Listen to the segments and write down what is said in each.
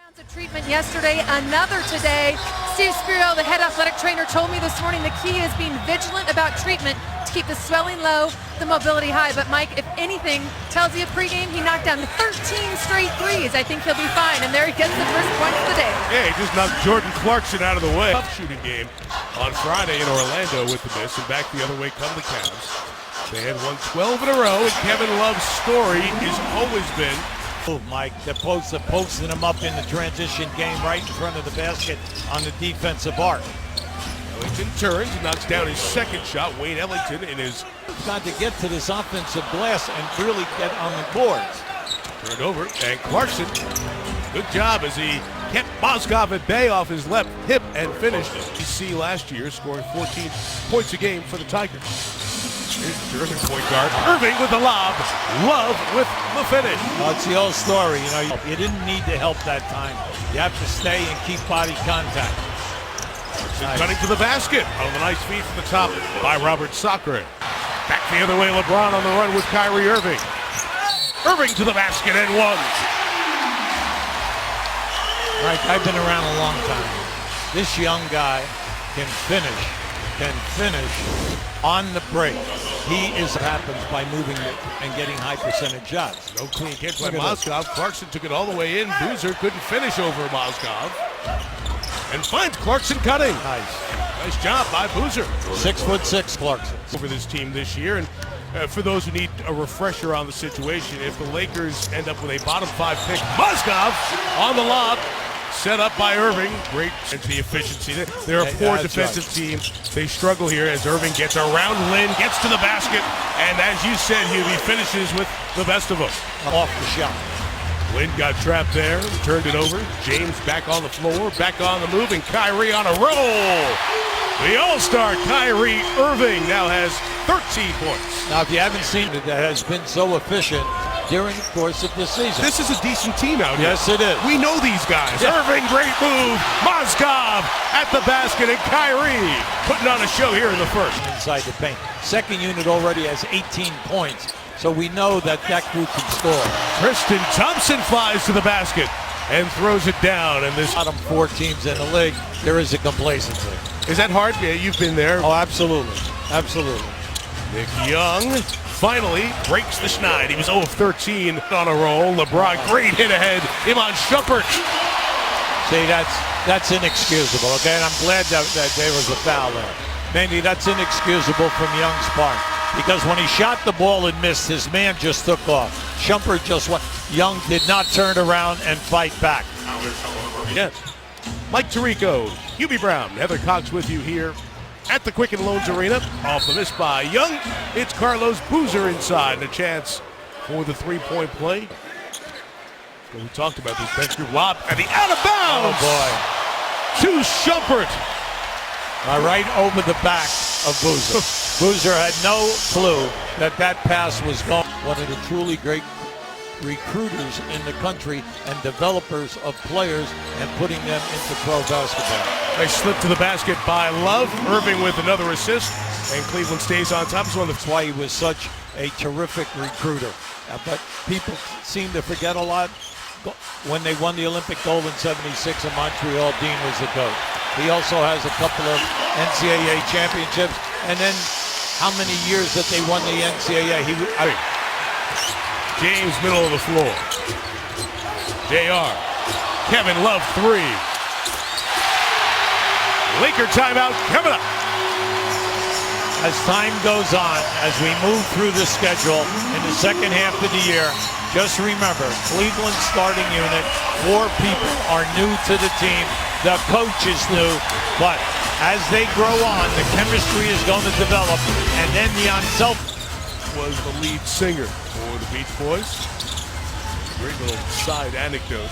Of treatment yesterday, another today. Steve Spiro, the head athletic trainer, told me this morning the key is being vigilant about treatment to keep the swelling low, the mobility high. But Mike, if anything tells you pregame, he knocked down 13 straight threes. I think he'll be fine. And there he gets the first point of the day. Yeah, he just knocked Jordan Clarkson out of the way. Tough shooting game on Friday in Orlando with the miss, and back the other way come the Cavs. They had won 12 in a row, and Kevin Love's story has always been Mike, they're posting him up in the transition game right in front of the basket on the defensive arc. Ellington turns and knocks down his second shot. Wayne Ellington in his... Got to get to this offensive glass and really get on the boards. Turned over, and Clarkson, good job as he kept Mozgov at bay off his left hip and finished. DC last year, scoring 14 points a game for the Tigers. Here's a terrific point guard. Irving with the lob. Love with the finish. Well, it's the old story. You didn't need the help that time. You have to stay and keep body contact. Nice. Cutting to the basket. On the nice feed from the top by Robert Sacre. Back the other way, LeBron on the run with Kyrie Irving. Irving to the basket and one. Right, I've been around a long time. This young guy can finish on the break. He is happens by moving and getting high percentage shots. No clean kick by Mozgov. Clarkson took it all the way in. Boozer couldn't finish over Mozgov. And finds Clarkson cutting. Nice job by Boozer. 6'6" Clarkson. Over this team this year. And for those who need a refresher on the situation, if the Lakers end up with a bottom five pick, Mozgov on the lob. Set up by Irving. Great efficiency. They're a poor defensive team. They struggle here as Irving gets around Lynn, gets to the basket, and as you said, he finishes with the best of them. Off the shot. Lynn got trapped there, turned it over. James back on the floor, back on the move, and Kyrie on a roll. The All-Star Kyrie Irving now has 13 points. Now, if you haven't seen it, that has been so efficient during the course of the season. This is a decent team out here. Yes, it is. We know these guys. Yeah. Irving, great move. Mozgov at the basket, and Kyrie putting on a show here in the first. Inside the paint. Second unit already has 18 points, so we know that group can score. Tristan Thompson flies to the basket and throws it down. And this bottom four teams in the league, there is a complacency. Is that hard? Yeah, you've been there. Oh, absolutely. Absolutely. Nick Young finally breaks the schneid. He was 0 of 13 on a roll. LeBron, great hit ahead. Iman Shumpert. See, that's inexcusable, okay? And I'm glad that there was a foul there. Maybe that's inexcusable from Young's part. Because when he shot the ball and missed, his man just took off. Shumpert just went. Young did not turn around and fight back. Yes. Mike Tirico, Hubie Brown, Heather Cox with you here at the Quicken Loans Arena. Off the miss by Young. It's Carlos Boozer inside. And a chance for the three-point play. Well, we talked about this bench group. Lob at the out of bounds. Oh, boy. To Shumpert. Right over the back of Boozer. Boozer had no clue that pass was going. One of the truly great recruiters in the country and developers of players and putting them into pro basketball. They slip to the basket by Love. Irving with another assist, and Cleveland stays on top. That's why he was such a terrific recruiter. But people seem to forget a lot. When they won the Olympic gold in '76 in Montreal, Dean was the coach. He also has a couple of NCAA championships, and then how many years that they won the NCAA? James, middle of the floor. JR. Kevin Love, three. Laker timeout coming up. As time goes on, as we move through the schedule in the second half of the year, just remember, Cleveland's starting unit, 4 people are new to the team. The coach is new, but as they grow on, the chemistry is going to develop, and then the on-self was the lead singer for the Beach Boys. Great little side anecdote.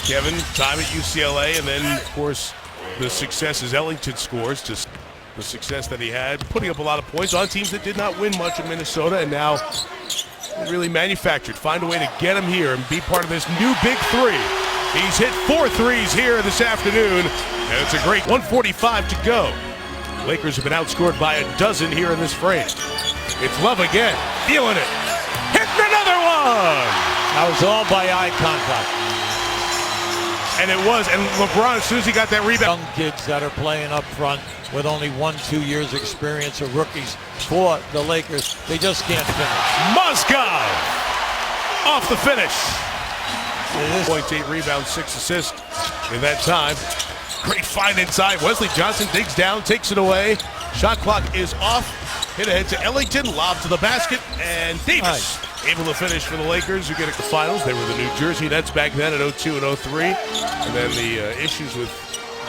Kevin, time at UCLA, and then, of course, the success as Ellington scores, just the success that he had, putting up a lot of points on teams that did not win much in Minnesota, and now really manufactured. Find a way to get him here and be part of this new big three. He's hit 4 threes here this afternoon, and it's a great 1:45 to go. Lakers have been outscored by a dozen here in this frame. It's Love again, feeling it, hitting another one! That was all by eye contact. And it was. And LeBron, as soon as he got that rebound. Young kids that are playing up front with only 1-2 years experience of rookies for the Lakers, they just can't finish. Mozgov off the finish. 8 rebounds, 6 assists in that time. Great find inside. Wesley Johnson digs down, takes it away. Shot clock is off. Hit ahead to Ellington, lob to the basket, and Davis able to finish for the Lakers, who get at the finals. They were the New Jersey Nets back then at 02 and 03. And then the issues with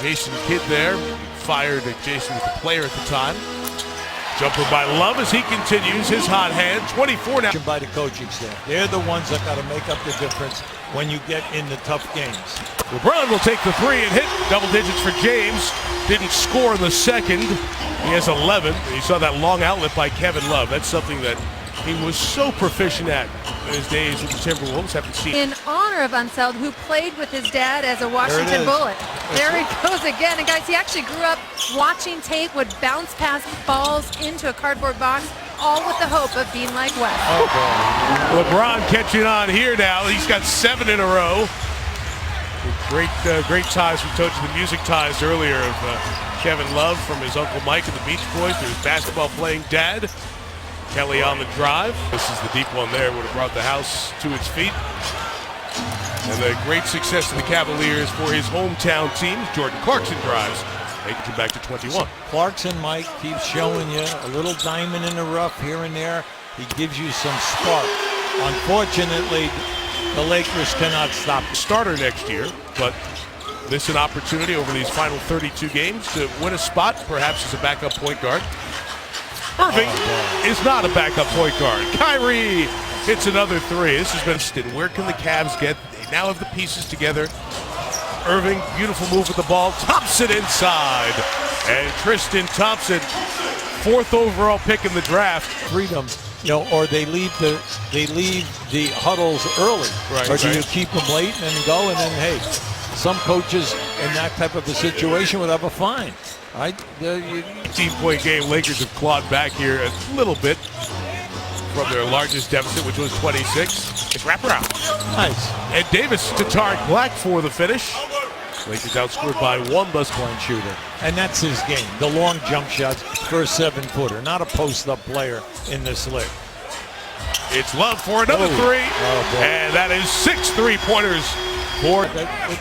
Jason Kidd there. Fired Jason was the player at the time. Jumper by Love as he continues his hot hand. 24 now. By the coaching staff. They're the ones that got to make up the difference when you get in the tough games. LeBron will take the three and hit double digits for James. Didn't score in the second. He has 11. You saw that long outlet by Kevin Love. That's something that he was so proficient at in his days with the Timberwolves. Haven't seen. In honor of Unseld, who played with his dad as a Washington Bullet. There he goes again. And guys, he actually grew up watching tape, would bounce past balls into a cardboard box, all with the hope of being like Wes. LeBron catching on here now. He's got 7 in a row. Great ties. We told you the music ties earlier of Kevin Love from his Uncle Mike and the Beach Boys to his basketball playing dad. Kelly on the drive. This is the deep one there. Would have brought the house to its feet. And the great success of the Cavaliers for his hometown team. Jordan Clarkson drives. Making it back to 21. Clarkson, Mike, keeps showing you a little diamond in the rough here and there. He gives you some spark. Unfortunately, the Lakers cannot stop the starter next year, but this is an opportunity over these final 32 games to win a spot, perhaps as a backup point guard. Irving is not a backup point guard. Kyrie hits another three. This has been where can the Cavs get? They now have the pieces together. Irving, beautiful move with the ball. Thompson inside. And Tristan Thompson, 4th overall pick in the draft. Freedom, or they leave the huddles early. Right, or do you keep them late and then go, and then, hey, some coaches in that type of a situation would have a fine. Right? 15-point game. Lakers have clawed back here a little bit from their largest deficit, which was 26. It's wraparound. Nice. And Davis to Tariq Black for the finish. Lakers outscored by 1 thus point shooter. And that's his game. The long jump shots for a 7-footer. Not a post-up player in this league. It's Love for another three. And that is 6 3-pointers. What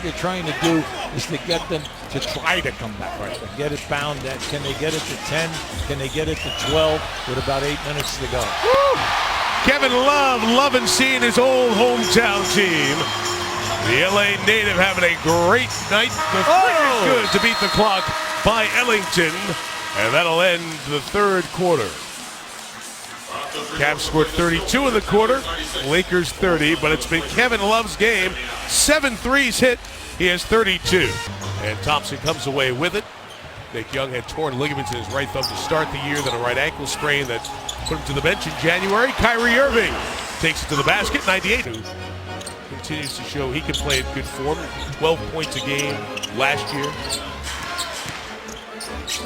they're trying to do is to get them to try to come back. Right. Get it bound. Can they get it to 10? Can they get it to 12 with about 8 minutes to go? Woo! Kevin Love loving seeing his old hometown team. The LA native having a great night. The three is good to beat the clock by Ellington. And that'll end the 3rd quarter. Cavs scored 32 in the quarter, Lakers 30, but it's been Kevin Love's game. 7 threes hit, he has 32. And Thompson comes away with it. Nick Young had torn ligaments in his right thumb to start the year, then a right ankle sprain that put him to the bench in January. Kyrie Irving takes it to the basket, 98. Who continues to show he can play in good form, 12 points a game last year.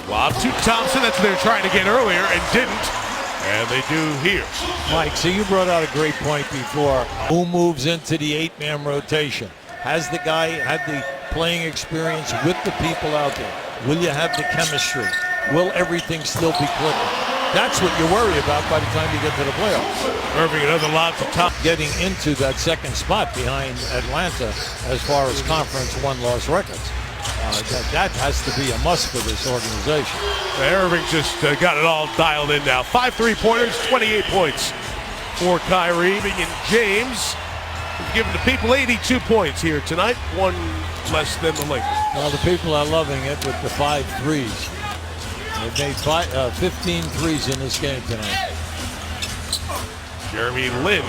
Lob to Thompson, that's what they were trying to get earlier and didn't. And they do here. Mike, so you brought out a great point before. Who moves into the 8-man rotation? Has the guy had the playing experience with the people out there? Will you have the chemistry? Will everything still be clicking? That's what you worry about by the time you get to the playoffs. Irving, another lob to top. Getting into that 2nd spot behind Atlanta as far as conference win-loss records. That has to be a must for this organization. Irving just got it all dialed in now. 5 3-pointers, 28 points for Kyrie. And James has given the people 82 points here tonight, 1 less than the Lakers. Well, the people are loving it with the 5 threes. They've made 15 threes in this game tonight. Jeremy Lin